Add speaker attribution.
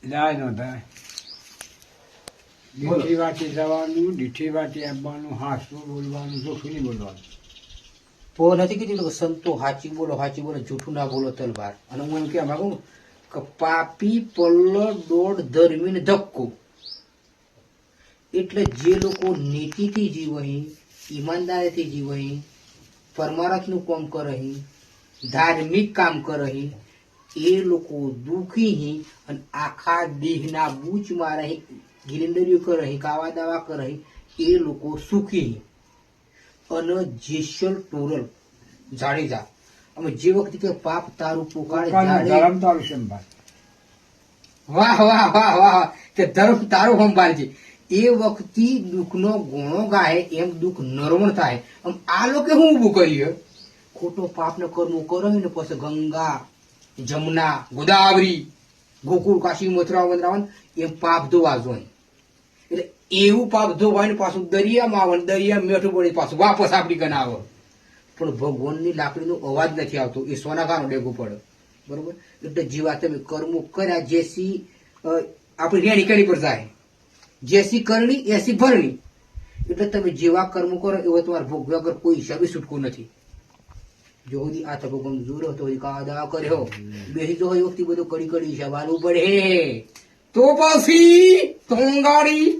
Speaker 1: જાય ન થાય. દીઠી વાટી જવાનું, દીઠી વાટી આવવાનું, હાસું બોલવાનું, જોખું નહીં બોલવાનું.
Speaker 2: તો નથી કીધું કે સંતો હાચી બોલો, જૂઠું ના બોલો તલવાર. અને હું એમ કહેવા માંગુ કે પાપી પલ્લો દોડ ધર્મીને ધક્કો. એટલે જે લોકો નીતિથી જીવહી, ઈમાનદારીથી જીવહી, પરમારથનું કામ કરહી, ધાર્મિક કામ કરહી, એ લોકો દુઃખી હી અને આખા દેહના બૂચ મારહી, ગિરિંદરીઓ કરહી, કાવા દાવા કરહી, એ લોકો સુખી હી. અને જેસલ ટોરલ જાડેજા અમે જે વખતે કે પાપ તારું પોકાળે
Speaker 1: ધરમ તારું સંભાળ.
Speaker 2: વાહ વાહ વાહ વાહ કે ધર્મ તારો સંભાળ છે. એ વખતે દુઃખનો ગુણો ગાય એમ દુઃખ નરવણ થાય. આમ આ લોકો શું ઉભું કર્યું? ખોટો પાપનો કર્મો કરો ને પછી ગંગા, જમુના, ગોદાવરી, ગોકુળ, કાશી, મથુરા, વૃંદાવન એમ પાપ ધોવા જોઈએ. એટલે એવું પાપ ધોવાય ને પાછું દરિયામાં આવે, દરિયા મેઠું પડી પાછું વાપસ આપણી કને આવે. પણ ભગવાનની લાકડીનો અવાજ નથી આવતો, એ સોનાખાનો ડેગો પડે. બરોબર? એટલે જેવા તમે કર્મો કર્યા, જેસી આપણી રેણી કણી પર જાય, જેસી કરણી એસી ભરણી. એટલે તમે જેવા કર્મો કરો એવો તમારે ભોગવ્યા વગર કોઈ હિસાબે છૂટકો નથી. જો સુધી આ તકો કમજોર હતો કાવા દાવા કર્યો બેસી જો વખતે બધું કડી કડી હિસાબ આલવું પડે. તો પછી તોંગાડી